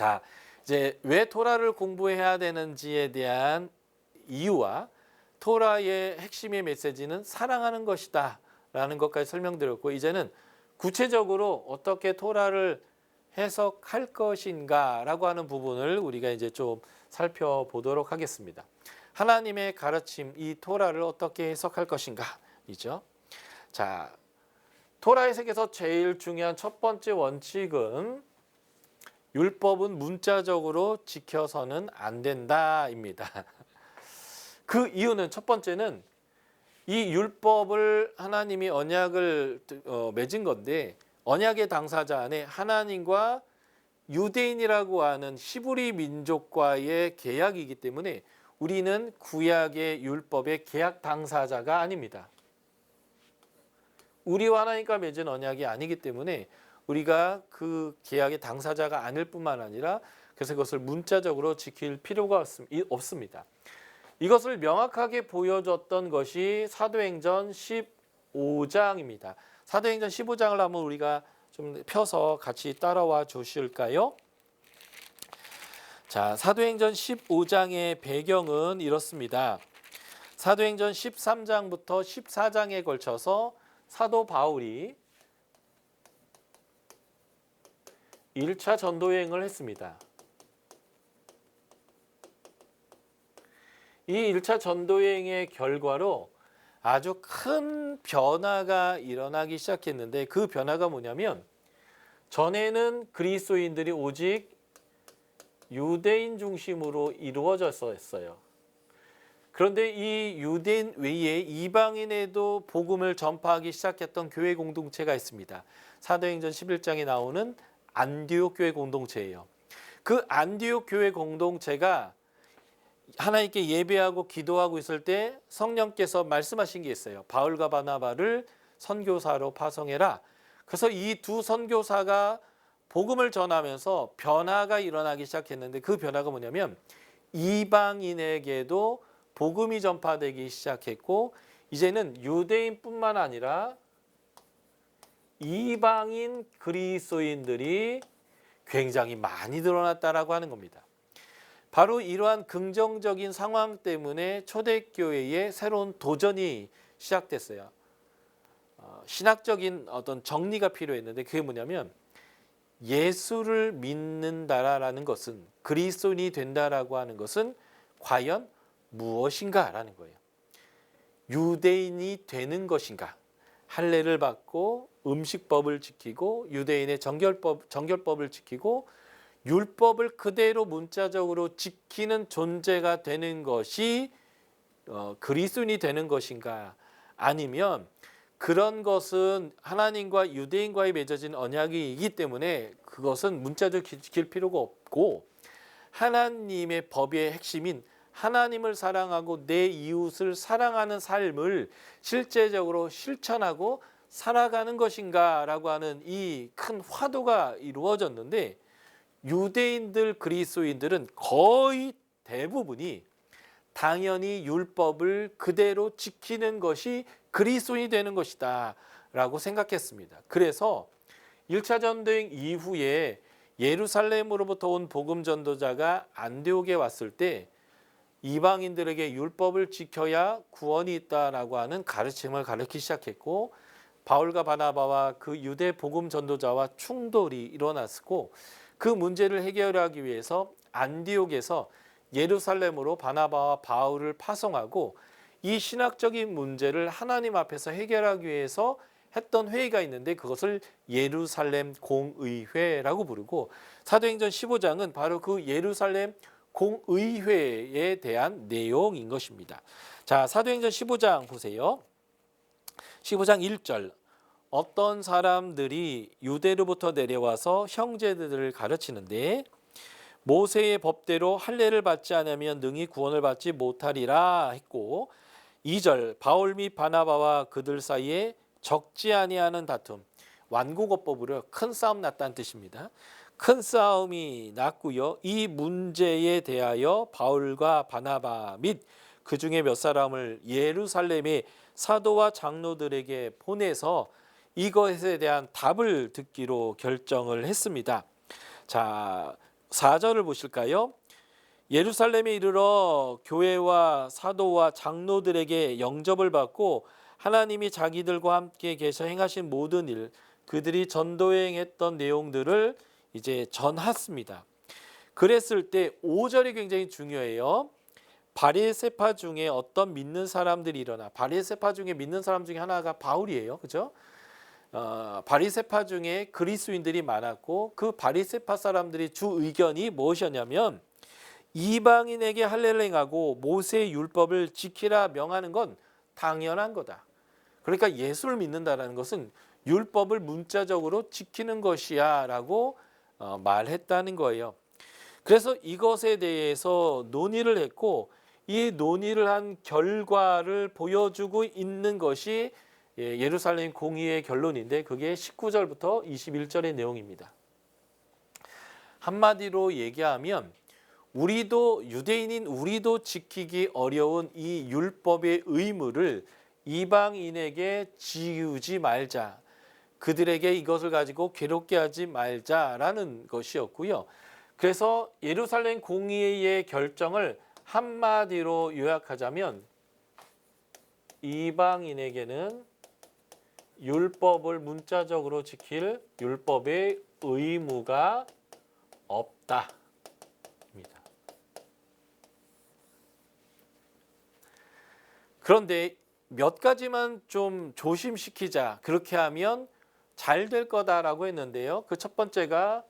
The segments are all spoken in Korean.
자, 이제 왜 토라를 공부해야 되는지에 대한 이유와 토라의 핵심의 메시지는 사랑하는 것이다 라는 것까지 설명드렸고, 이제는 구체적으로 어떻게 토라를 해석할 것인가 라고 하는 부분을 우리가 이제 좀 살펴보도록 하겠습니다. 하나님의 가르침, 이 토라를 어떻게 해석할 것인가 이죠. 자, 토라 해석에서 제일 중요한 첫 번째 원칙은 율법은 문자적으로 지켜서는 안 된다입니다. 그 이유는 첫 번째는 이 율법을 하나님이 언약을 맺은 건데, 언약의 당사자 안에 하나님과 유대인이라고 하는 히브리 민족과의 계약이기 때문에 우리는 구약의 율법의 계약 당사자가 아닙니다. 우리와 하나님과 맺은 언약이 아니기 때문에 우리가 그 계약의 당사자가 아닐 뿐만 아니라 그래서 그것을 문자적으로 지킬 필요가 없습니다. 이것을 명확하게 보여줬던 것이 사도행전 15장입니다. 사도행전 15장을 한번 우리가 좀 펴서 같이 따라와 주실까요? 자, 사도행전 15장의 배경은 이렇습니다. 사도행전 13장부터 14장에 걸쳐서 사도 바울이 1차 전도여행을 했습니다. 이 1차 전도여행의 결과로 아주 큰 변화가 일어나기 시작했는데, 그 변화가 뭐냐면 전에는 그리스도인들이 오직 유대인 중심으로 이루어졌어요. 그런데 이 유대인 외에 이방인에도 복음을 전파하기 시작했던 교회 공동체가 있습니다. 사도행전 11장에 나오는 안디옥 교회 공동체예요. 그 안디옥 교회 공동체가 하나님께 예배하고 기도하고 있을 때 성령께서 말씀하신 게 있어요. 바울과 바나바를 선교사로 파송해라. 그래서 이 두 선교사가 복음을 전하면서 변화가 일어나기 시작했는데, 그 변화가 뭐냐면 이방인에게도 복음이 전파되기 시작했고, 이제는 유대인뿐만 아니라 이방인 그리스도인들이 굉장히 많이 늘어났다라고 하는 겁니다. 바로 이러한 긍정적인 상황 때문에 초대교회에 새로운 도전이 시작됐어요. 신학적인 어떤 정리가 필요했는데, 그게 뭐냐면 예수를 믿는다라는 것은, 그리스도인이 된다라고 하는 것은 과연 무엇인가라는 거예요. 유대인이 되는 것인가? 할례를 받고 음식법을 지키고 유대인의 정결법을 지키고 율법을 그대로 문자적으로 지키는 존재가 되는 것이 그리스도인이 되는 것인가? 아니면 그런 것은 하나님과 유대인과의 맺어진 언약이기 때문에 그것은 문자적으로 지킬 필요가 없고, 하나님의 법의 핵심인 하나님을 사랑하고 내 이웃을 사랑하는 삶을 실제적으로 실천하고 살아가는 것인가 라고 하는 이 큰 화두가 이루어졌는데, 유대인들 그리스도인들은 거의 대부분이 당연히 율법을 그대로 지키는 것이 그리스도인이 되는 것이다 라고 생각했습니다. 그래서 1차 전도행 이후에 예루살렘으로부터 온 복음 전도자가 안디옥에 왔을 때 이방인들에게 율법을 지켜야 구원이 있다라고 하는 가르침을 가르치기 시작했고, 바울과 바나바와 그 유대 복음 전도자와 충돌이 일어났고, 그 문제를 해결하기 위해서 안디옥에서 예루살렘으로 바나바와 바울을 파송하고 이 신학적인 문제를 하나님 앞에서 해결하기 위해서 했던 회의가 있는데, 그것을 예루살렘 공의회라고 부르고, 사도행전 15장은 바로 그 예루살렘 공의회에 대한 내용인 것입니다. 자, 사도행전 15장 보세요. 15장 1절. 어떤 사람들이 유대로부터 내려와서 형제들을 가르치는데, 모세의 법대로 할례를 받지 않으면 능히 구원을 받지 못하리라 했고, 2절. 바울 및 바나바와 그들 사이에 적지 아니하는 다툼, 완고거법으로 큰 싸움 났다는 뜻입니다. 큰 싸움이 났고요. 이 문제에 대하여 바울과 바나바 및 그 중에 몇 사람을 예루살렘의 사도와 장로들에게 보내서 이것에 대한 답을 듣기로 결정을 했습니다. 자, 4절을 보실까요? 예루살렘에 이르러 교회와 사도와 장로들에게 영접을 받고 하나님이 자기들과 함께 계셔 행하신 모든 일, 그들이 전도에 행했던 내용들을 이제 전했습니다. 그랬을 때 5절이 굉장히 중요해요. 바리새파 중에 어떤 믿는 사람들이 일어나. 바리새파 중에 믿는 사람 중에 하나가 바울이에요. 그죠? 바리새파 중에 그리스도인들이 많았고 그 바리새파 사람들이 주 의견이 무엇이었냐면 이방인에게 할례를 행하고 모세의 율법을 지키라 명하는 건 당연한 거다. 그러니까 예수를 믿는다라는 것은 율법을 문자적으로 지키는 것이야 라고 말했다는 거예요. 그래서 이것에 대해서 논의를 했고 이 논의를 한 결과를 보여주고 있는 것이 예루살렘 공의의 결론인데 그게 19절부터 21절의 내용입니다. 한마디로 얘기하면 우리도 유대인인 우리도 지키기 어려운 이 율법의 의무를 이방인에게 지우지 말자. 그들에게 이것을 가지고 괴롭게 하지 말자라는 것이었고요. 그래서 예루살렘 공의의 결정을 한마디로 요약하자면 이방인에게는 율법을 문자적으로 지킬 율법의 의무가 없다. 그런데 몇 가지만 좀 조심시키자. 그렇게 하면 잘 될 거다라고 했는데요. 그 첫 번째가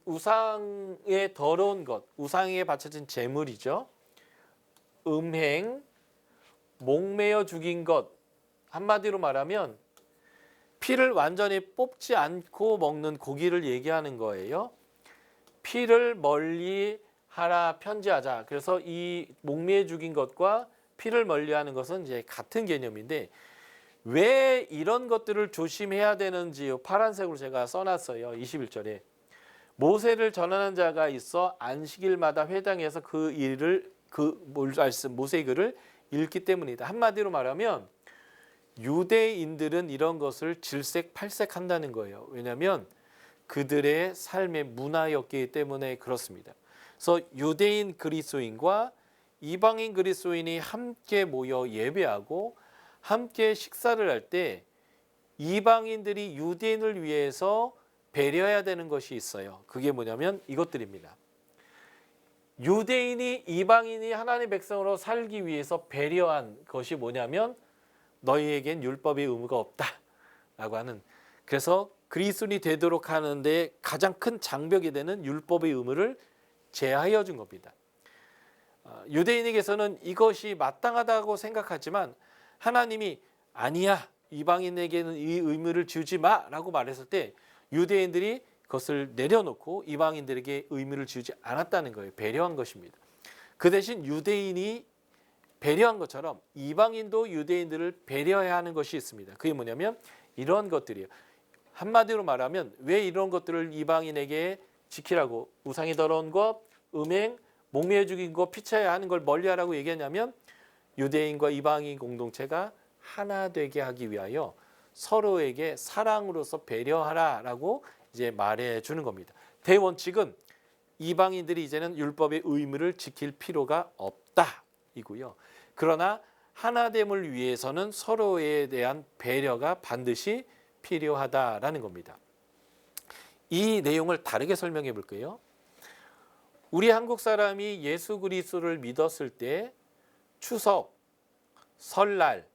우상의 더러운 것, 우상에 바쳐진 제물이죠. 음행, 목매어 죽인 것. 한마디로 말하면 피를 완전히 뽑지 않고 먹는 고기를 얘기하는 거예요. 피를 멀리 하라 편지하자. 그래서 이 목매어 죽인 것과 피를 멀리하는 것은 이제 같은 개념인데 왜 이런 것들을 조심해야 되는지요. 파란색으로 제가 써놨어요. 21절에 모세를 전하는 자가 있어 안식일마다 회당에서 그 일을 말씀 모세의 글을 읽기 때문이다. 한마디로 말하면 유대인들은 이런 것을 질색팔색한다는 거예요. 왜냐하면 그들의 삶의 문화였기 때문에 그렇습니다. 그래서 유대인 그리스도인과 이방인 그리스도인이 함께 모여 예배하고 함께 식사를 할 때 이방인들이 유대인을 위해서 배려해야 되는 것이 있어요. 그게 뭐냐면 이것들입니다. 유대인이 이방인이 하나님의 백성으로 살기 위해서 배려한 것이 뭐냐면 너희에겐 율법의 의무가 없다라고 하는, 그래서 그리스도인이 되도록 하는데 가장 큰 장벽이 되는 율법의 의무를 제하여 준 겁니다. 유대인에게서는 이것이 마땅하다고 생각하지만 하나님이 아니야, 이방인에게는 이 의무를 주지 마라고 말했을 때 유대인들이 그것을 내려놓고 이방인들에게 의무를 주지 않았다는 거예요. 배려한 것입니다. 그 대신 유대인이 배려한 것처럼 이방인도 유대인들을 배려해야 하는 것이 있습니다. 그게 뭐냐면 이런 것들이에요. 한마디로 말하면 왜 이런 것들을 이방인에게 지키라고, 우상이 더러운 것, 음행, 목매어 죽인 것, 피차야 하는 걸 멀리하라고 얘기하냐면 유대인과 이방인 공동체가 하나 되게 하기 위하여 서로에게 사랑으로서 배려하라라고 이제 말해 주는 겁니다. 대원칙은 이방인들이 이제는 율법의 의무를 지킬 필요가 없다 이고요. 그러나 하나됨을 위해서는 서로에 대한 배려가 반드시 필요하다라는 겁니다. 이 내용을 다르게 설명해 볼게요. 우리 한국 사람이 예수 그리스도를 믿었을 때 추석, 설날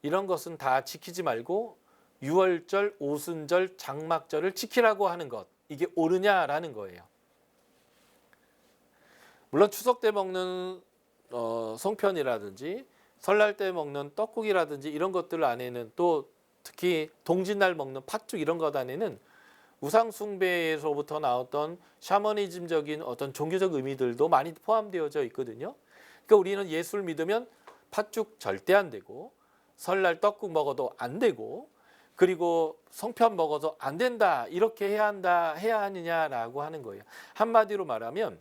이런 것은 다 지키지 말고 유월절, 오순절, 장막절을 지키라고 하는 것, 이게 옳으냐라는 거예요. 물론 추석 때 먹는 송편이라든지 설날 때 먹는 떡국이라든지 이런 것들 안에는, 또 특히 동짓날 먹는 팥죽 이런 것 안에는 우상 숭배에서부터 나왔던 샤머니즘적인 어떤 종교적 의미들도 많이 포함되어져 있거든요. 그러니까 우리는 예수를 믿으면 팥죽 절대 안 되고 설날 떡국 먹어도 안 되고 그리고 송편 먹어도 안 된다, 이렇게 해야 하느냐라고 하는 거예요. 한마디로 말하면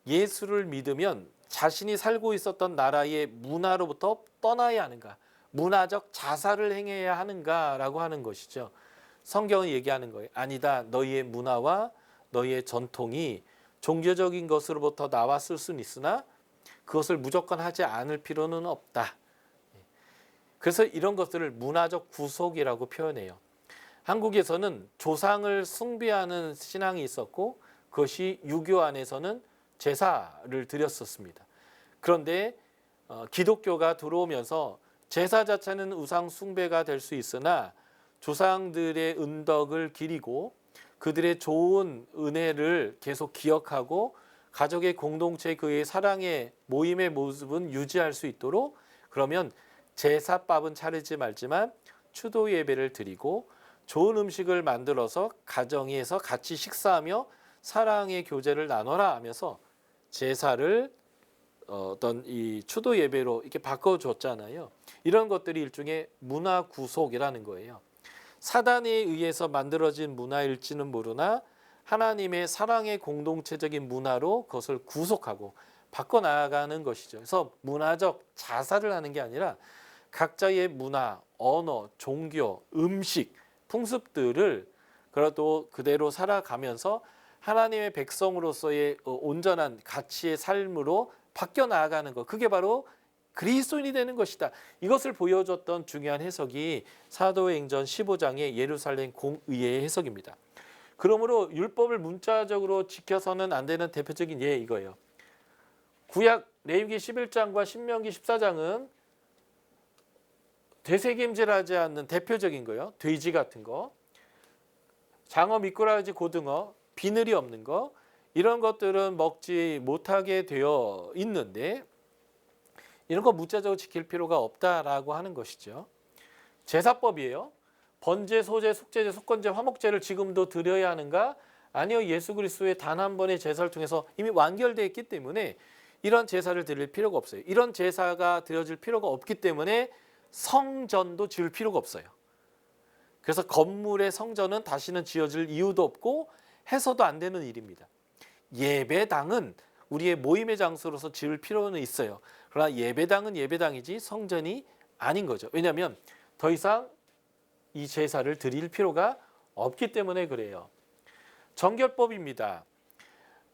예수를 믿으면 자신이 살고 있었던 나라의 문화로부터 떠나야 하는가, 문화적 자살을 행해야 하는가라고 하는 것이죠. 성경은 얘기하는 거예요. 아니다, 너희의 문화와 너희의 전통이 종교적인 것으로부터 나왔을 수는 있으나 그것을 무조건 하지 않을 필요는 없다. 그래서 이런 것들을 문화적 구속이라고 표현해요. 한국에서는 조상을 숭배하는 신앙이 있었고 그것이 유교 안에서는 제사를 드렸었습니다. 그런데 기독교가 들어오면서 제사 자체는 우상 숭배가 될 수 있으나 조상들의 은덕을 기리고 그들의 좋은 은혜를 계속 기억하고 가족의 공동체 그의 사랑의 모임의 모습은 유지할 수 있도록 그러면 제사밥은 차리지 말지만 추도 예배를 드리고 좋은 음식을 만들어서 가정에서 같이 식사하며 사랑의 교제를 나눠라 하면서 제사를 어떤 이 추도 예배로 이렇게 바꿔줬잖아요. 이런 것들이 일종의 문화 구속이라는 거예요. 사단에 의해서 만들어진 문화일지는 모르나 하나님의 사랑의 공동체적인 문화로 그것을 구속하고 바꿔나가는 것이죠. 그래서 문화적 자살을 하는 게 아니라 각자의 문화, 언어, 종교, 음식, 풍습들을 그래도 그대로 살아가면서 하나님의 백성으로서의 온전한 가치의 삶으로 바뀌어 나아가는 것. 그게 바로 그리스도인이 되는 것이다. 이것을 보여줬던 중요한 해석이 사도행전 15장의 예루살렘 공의회의 해석입니다. 그러므로 율법을 문자적으로 지켜서는 안 되는 대표적인 예 이거예요. 구약 레위기 11장과 신명기 14장은 되새김질하지 않는 대표적인 거예요. 돼지 같은 거, 장어, 미꾸라지, 고등어, 비늘이 없는 거 이런 것들은 먹지 못하게 되어 있는데 이런 거 문자적으로 지킬 필요가 없다라고 하는 것이죠. 제사법이에요. 번제, 소제, 속죄제, 속건제, 화목제를 지금도 드려야 하는가? 아니요. 예수 그리스도의 단 한 번의 제사를 통해서 이미 완결되어 있기 때문에 이런 제사를 드릴 필요가 없어요. 이런 제사가 드려질 필요가 없기 때문에 성전도 지을 필요가 없어요. 그래서 건물의 성전은 다시는 지어질 이유도 없고 해서도 안 되는 일입니다. 예배당은 우리의 모임의 장소로서 지을 필요는 있어요. 그러나 예배당은 예배당이지 성전이 아닌 거죠. 왜냐하면 더 이상 이 제사를 드릴 필요가 없기 때문에 그래요. 정결법입니다.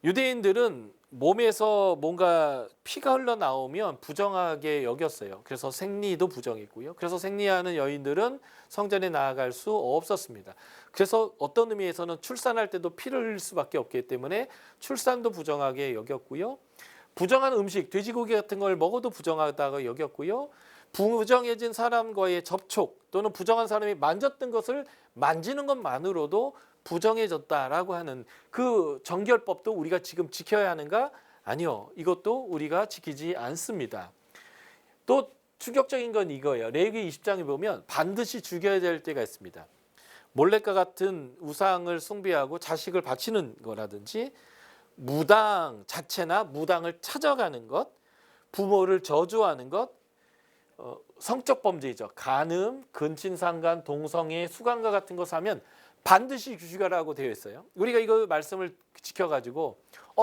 유대인들은 몸에서 뭔가 피가 흘러나오면 부정하게 여겼어요. 그래서 생리도 부정했고요. 그래서 생리하는 여인들은 성전에 나아갈 수 없었습니다. 그래서 어떤 의미에서는 출산할 때도 피를 흘릴 수밖에 없기 때문에 출산도 부정하게 여겼고요. 부정한 음식, 돼지고기 같은 걸 먹어도 부정하다고 여겼고요. 부정해진 사람과의 접촉 또는 부정한 사람이 만졌던 것을 만지는 것만으로도 부정해졌다라고 하는 그 정결법도 우리가 지금 지켜야 하는가? 아니요. 이것도 우리가 지키지 않습니다. 또 충격적인 건 이거예요. 레위기 20장에 보면 반드시 죽여야 될 때가 있습니다. 몰렉과 같은 우상을 숭배하고 자식을 바치는 거라든지 무당 자체나 무당을 찾아가는 것, 부모를 저주하는 것, 성적 범죄이죠. 간음, 근친상간, 동성애, 수간과 같은 것을 하면 반드시 죽여라고 되어 있어요. 우리가 이거 말씀을 지켜가지고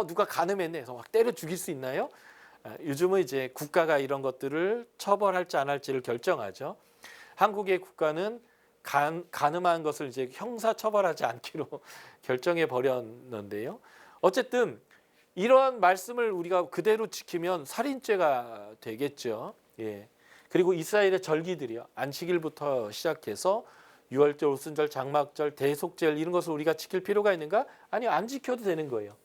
누가 간음했네 해서 막 때려 죽일 수 있나요? 요즘은 이제 국가가 이런 것들을 처벌할지 안 할지를 결정하죠. 한국의 국가는 간음한 것을 이제 형사 처벌하지 않기로 결정해 버렸는데요. 어쨌든 이러한 말씀을 우리가 그대로 지키면 살인죄가 되겠죠. 예. 그리고 이스라엘의 절기들이요. 안식일부터 시작해서 유월절, 오순절, 장막절, 대속절 이런 것을 우리가 지킬 필요가 있는가? 아니요. 안 지켜도 되는 거예요.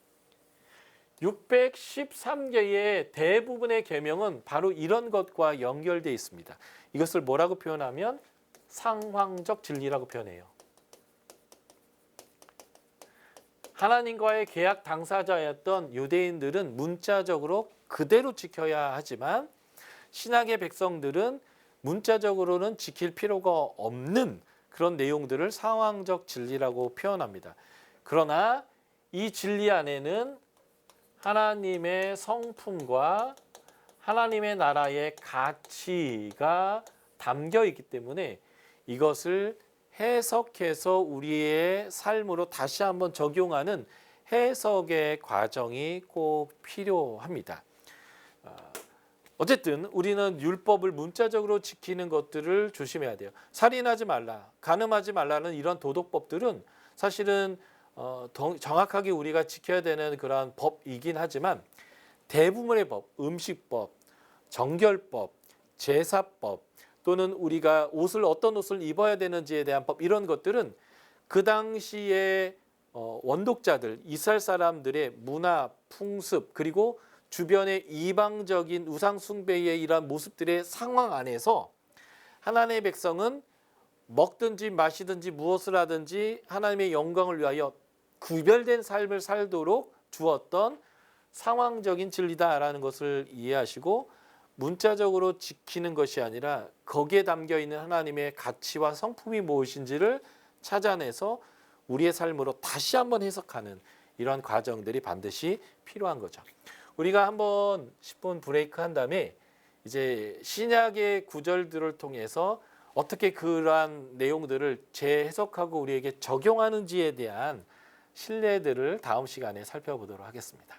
613개의 대부분의 계명은 바로 이런 것과 연결되어 있습니다. 이것을 뭐라고 표현하면 상황적 진리라고 표현해요. 하나님과의 계약 당사자였던 유대인들은 문자적으로 그대로 지켜야 하지만 신약의 백성들은 문자적으로는 지킬 필요가 없는 그런 내용들을 상황적 진리라고 표현합니다. 그러나 이 진리 안에는 하나님의 성품과 하나님의 나라의 가치가 담겨 있기 때문에 이것을 해석해서 우리의 삶으로 다시 한번 적용하는 해석의 과정이 꼭 필요합니다. 어쨌든 우리는 율법을 문자적으로 지키는 것들을 조심해야 돼요. 살인하지 말라, 간음하지 말라는 이런 도덕법들은 사실은 정확하게 우리가 지켜야 되는 그러한 법이긴 하지만 대부분의 법, 음식법, 정결법, 제사법 또는 우리가 어떤 옷을 입어야 되는지에 대한 법 이런 것들은 그 당시에 원독자들, 이스라엘 사람들의 문화, 풍습 그리고 주변의 이방적인 우상 숭배의 이러한 모습들의 상황 안에서 하나님의 백성은 먹든지 마시든지 무엇을 하든지 하나님의 영광을 위하여 구별된 삶을 살도록 주었던 상황적인 진리다라는 것을 이해하시고 문자적으로 지키는 것이 아니라 거기에 담겨 있는 하나님의 가치와 성품이 무엇인지를 찾아내서 우리의 삶으로 다시 한번 해석하는 이런 과정들이 반드시 필요한 거죠. 우리가 한번 10분 브레이크 한 다음에 이제 신약의 구절들을 통해서 어떻게 그러한 내용들을 재해석하고 우리에게 적용하는지에 대한 신뢰들을 다음 시간에 살펴보도록 하겠습니다.